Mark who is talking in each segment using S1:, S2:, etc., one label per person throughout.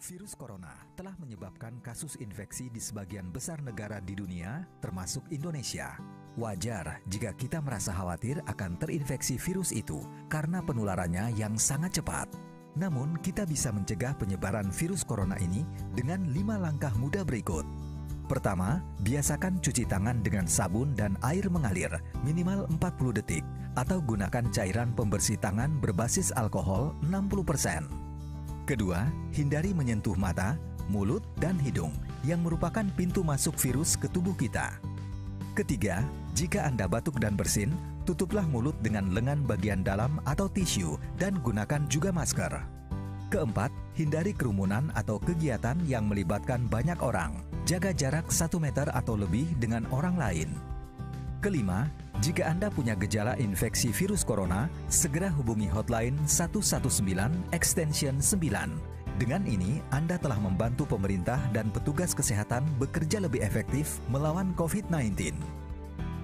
S1: Virus corona telah menyebabkan kasus infeksi di sebagian besar negara di dunia, termasuk Indonesia. Wajar jika kita merasa khawatir akan terinfeksi virus itu karena penularannya yang sangat cepat. Namun, kita bisa mencegah penyebaran virus corona ini dengan 5 langkah mudah berikut. Pertama, biasakan cuci tangan dengan sabun dan air mengalir minimal 40 detik atau gunakan cairan pembersih tangan berbasis alkohol 60%. Kedua, hindari menyentuh mata, mulut, dan hidung yang merupakan pintu masuk virus ke tubuh kita. Ketiga, jika Anda batuk dan bersin, tutuplah mulut dengan lengan bagian dalam atau tisu dan gunakan juga masker. Keempat, hindari kerumunan atau kegiatan yang melibatkan banyak orang. Jaga jarak 1 meter atau lebih dengan orang lain. Kelima, jika Anda punya gejala infeksi virus corona, segera hubungi hotline 119 extension 9. Dengan ini, Anda telah membantu pemerintah dan petugas kesehatan bekerja lebih efektif melawan COVID-19.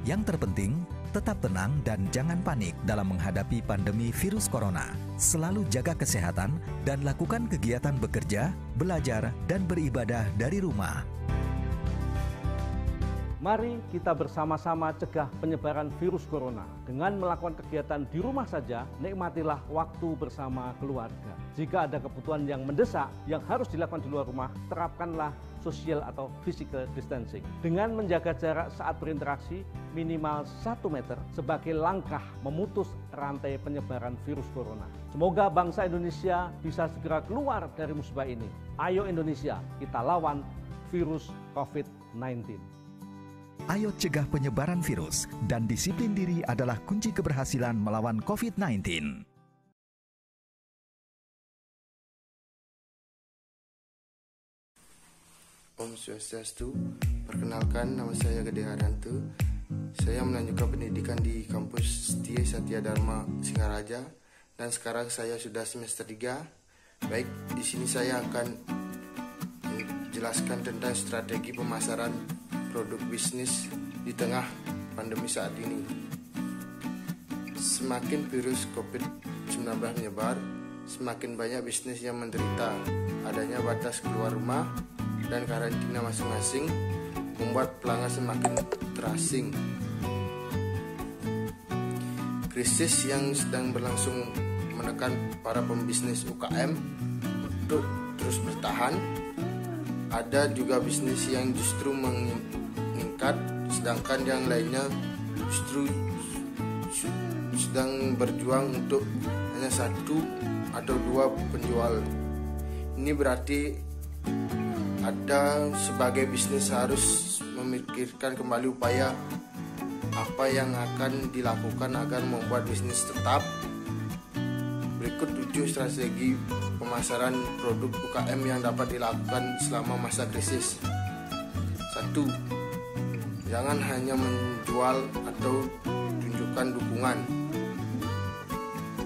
S1: Yang terpenting, tetap tenang dan jangan panik dalam menghadapi pandemi virus corona. Selalu jaga kesehatan dan lakukan kegiatan bekerja, belajar, dan beribadah dari rumah.
S2: Mari kita bersama-sama cegah penyebaran virus corona. Dengan melakukan kegiatan di rumah saja, nikmatilah waktu bersama keluarga. Jika ada kebutuhan yang mendesak yang harus dilakukan di luar rumah, terapkanlah social atau physical distancing. Dengan menjaga jarak saat berinteraksi minimal 1 meter sebagai langkah memutus rantai penyebaran virus corona. Semoga bangsa Indonesia bisa segera keluar dari musibah ini. Ayo Indonesia, kita lawan virus COVID-19.
S1: Ayo cegah penyebaran virus dan disiplin diri adalah kunci keberhasilan melawan COVID-19.
S3: Om Swastiastu, perkenalkan nama saya Gede Haryanto. Saya melanjutkan pendidikan di kampus Setia Satya Dharma Singaraja dan sekarang saya sudah semester 3. Baik, di sini saya akan menjelaskan tentang strategi pemasaran produk bisnis di tengah pandemi saat ini. Semakin virus COVID-19 menyebar, semakin banyak bisnis yang menderita. Adanya batas keluar rumah dan karantina masing-masing membuat pelanggan semakin terasing. Krisis yang sedang berlangsung menekan para pembisnis UKM untuk terus bertahan. Ada juga bisnis yang justru meningkat, sedangkan yang lainnya justru sedang berjuang untuk hanya 1 atau 2 penjual. Ini berarti ada sebagai bisnis harus memikirkan kembali upaya apa yang akan dilakukan agar membuat bisnis tetap. Berikut 7 strategi pemasaran produk UKM yang dapat dilakukan selama masa krisis. 1. Jangan hanya menjual atau tunjukkan dukungan.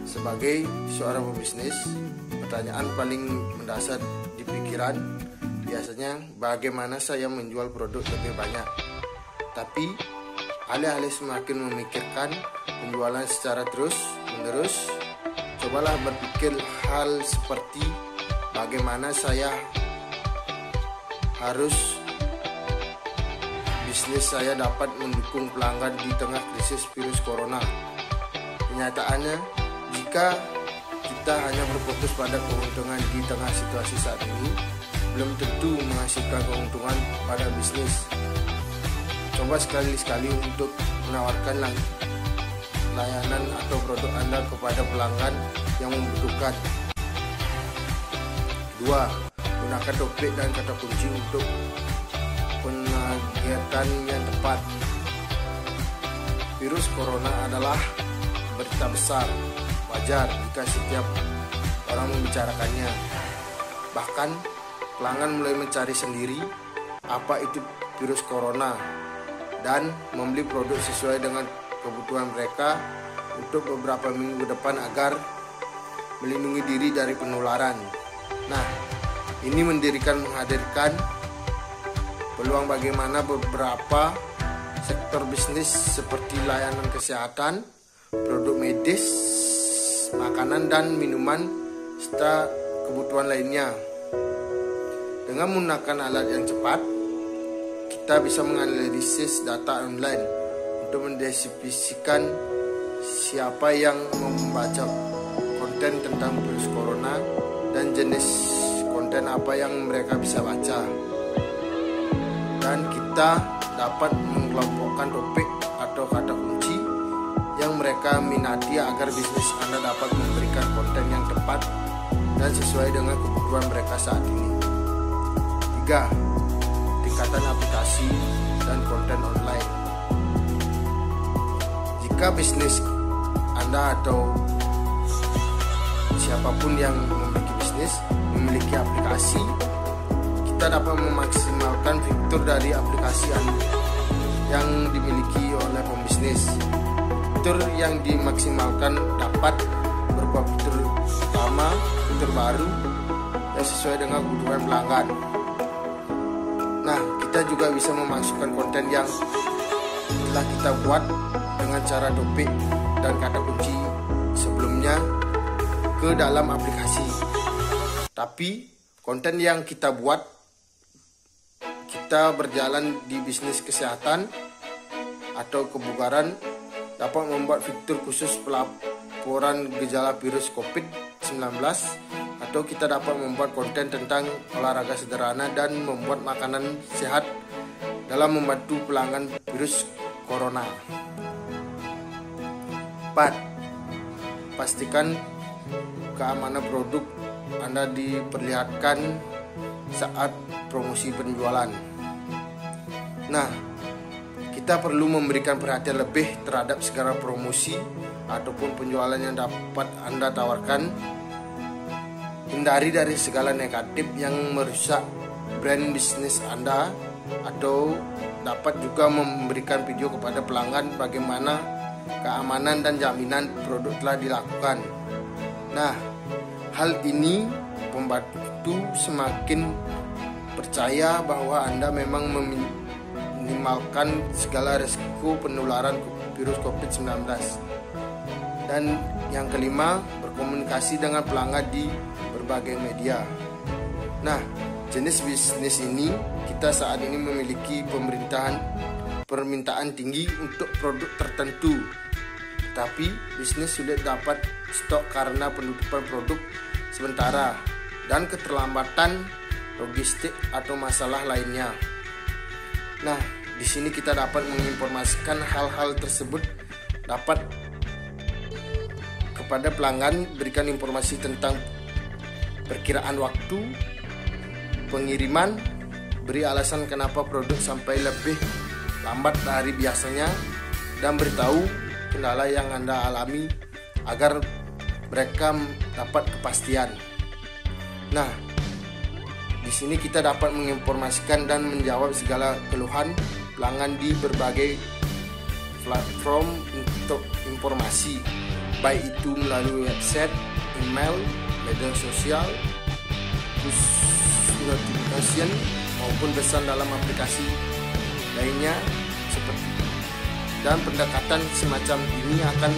S3: Sebagai seorang pebisnis, pertanyaan paling mendasar di pikiran biasanya bagaimana saya menjual produk lebih banyak. Tapi alih-alih semakin memikirkan penjualan secara terus-menerus, cobalah berpikir hal seperti bagaimana saya harus bisnis saya dapat mendukung pelanggan di tengah krisis virus corona. Kenyataannya, jika kita hanya berfokus pada keuntungan di tengah situasi saat ini, belum tentu menghasilkan keuntungan pada bisnis. Coba sekali-sekali untuk menawarkan layanan atau produk Anda kepada pelanggan yang membutuhkan. 2. Gunakan topik dan kata kunci untuk penagihan yang tepat. Virus corona adalah berita besar. Wajar jika setiap orang membicarakannya. Bahkan pelanggan mulai mencari sendiri apa itu virus corona dan membeli produk sesuai dengan kebutuhan mereka untuk beberapa minggu ke depan agar melindungi diri dari penularan. Nah, ini menghadirkan peluang bagaimana beberapa sektor bisnis seperti layanan kesehatan, produk medis, makanan dan minuman, serta kebutuhan lainnya Dengan menggunakan alat yang cepat, kita bisa menganalisis data online untuk mendeskripsikan siapa yang membaca konten tentang virus corona dan jenis konten apa yang mereka bisa baca. Dan kita dapat mengelompokkan topik atau kata kunci yang mereka minati agar bisnis Anda dapat memberikan konten yang tepat dan sesuai dengan kebutuhan mereka saat ini. 3. Tingkatan aplikasi dan konten online. Jika bisnis Anda atau siapapun yang memiliki bisnis memiliki aplikasi, kita dapat memaksimalkan fitur dari aplikasi yang dimiliki oleh pembisnis. Fitur yang dimaksimalkan dapat berupa fitur utama, fitur baru yang sesuai dengan kebutuhan pelanggan. Nah, kita juga bisa memasukkan konten yang telah kita buat dengan cara topik dan kata kunci sebelumnya ke dalam aplikasi. Tapi konten yang kita buat, kita berjalan di bisnis kesehatan atau kebugaran, dapat membuat fitur khusus pelaporan gejala virus COVID-19, atau kita dapat membuat konten tentang olahraga sederhana dan membuat makanan sehat dalam membantu pelanggan virus corona. 4. Pastikan keamanan produk Anda diperlihatkan saat promosi penjualan. Nah, kita perlu memberikan perhatian lebih terhadap segala promosi ataupun penjualan yang dapat Anda tawarkan. Hindari dari segala negatif yang merusak brand bisnis Anda, atau dapat juga memberikan video kepada pelanggan bagaimana keamanan dan jaminan produk telah dilakukan. Nah, hal ini membantu semakin percaya bahwa Anda memang meminimalkan segala risiko penularan virus COVID-19. Dan yang kelima, berkomunikasi dengan pelanggan di berbagai media. Nah, jenis bisnis ini kita saat ini memiliki permintaan tinggi untuk produk tertentu. Tapi bisnis sulit dapat stok karena penutupan produk sementara dan keterlambatan logistik atau masalah lainnya. Nah, di sini kita dapat menginformasikan hal-hal tersebut, dapat kepada pelanggan berikan informasi tentang perkiraan waktu pengiriman, beri alasan kenapa produk sampai lebih lambat dari biasanya, dan beritahu kendala yang Anda alami agar mereka dapat kepastian. Nah, di sini kita dapat menginformasikan dan menjawab segala keluhan pelanggan di berbagai platform untuk informasi, baik itu melalui website, email, media sosial, push notification maupun pesan dalam aplikasi lainnya seperti. Dan pendekatan semacam ini akan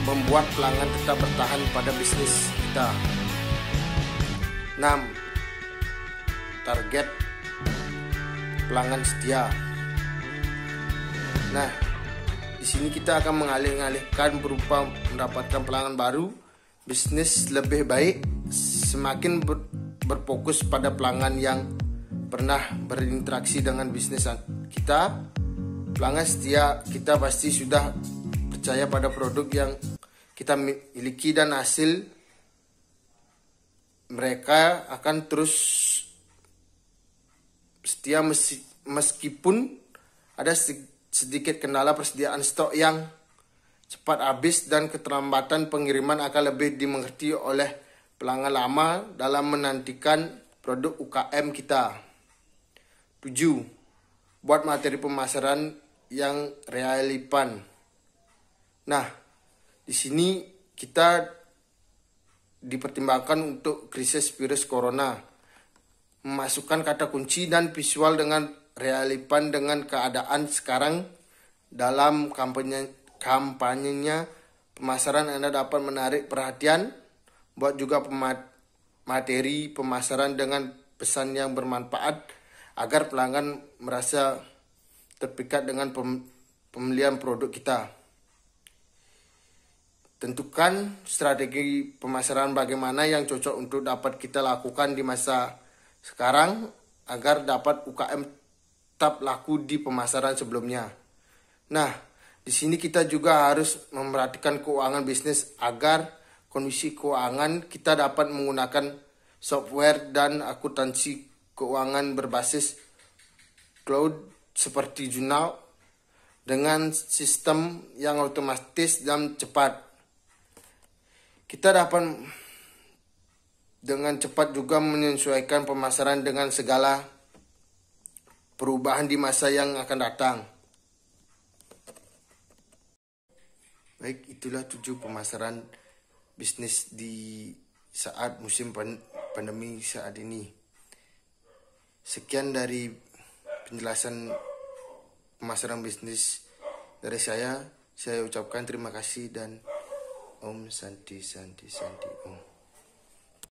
S3: membuat pelanggan tetap bertahan pada bisnis kita. 6. Target pelanggan setia. Nah, di sini kita akan mengalih-alihkan berupa mendapatkan pelanggan baru. Bisnis lebih baik semakin berfokus pada pelanggan yang pernah berinteraksi dengan bisnis kita. Pelanggan setia kita pasti sudah percaya pada produk yang kita miliki, dan hasil mereka akan terus setia meskipun ada sedikit kendala persediaan stok yang cepat habis, dan keterlambatan pengiriman akan lebih dimengerti oleh pelanggan lama dalam menantikan produk UKM kita. 7. Buat materi pemasaran yang relevan. Nah, di sini kita dipertimbangkan untuk krisis virus corona, memasukkan kata kunci dan visual dengan relevan dengan keadaan sekarang. Dalam kampanyenya pemasaran Anda dapat menarik perhatian. Buat juga materi pemasaran dengan pesan yang bermanfaat agar pelanggan merasa terpikat dengan pembelian produk kita. Tentukan strategi pemasaran bagaimana yang cocok untuk dapat kita lakukan di masa sekarang agar dapat UKM tetap laku di pemasaran sebelumnya. Nah, di sini kita juga harus memperhatikan keuangan bisnis agar kondisi keuangan kita dapat menggunakan software dan akuntansi keuangan berbasis cloud seperti Jurnal dengan sistem yang otomatis dan cepat. Kita dapat dengan cepat juga menyesuaikan pemasaran dengan segala perubahan di masa yang akan datang. Baik, itulah 7 pemasaran bisnis di saat musim pandemi saat ini. Sekian dari penjelasan pemasaran bisnis dari saya. Saya ucapkan terima kasih dan Om Santi Santi Santi Om.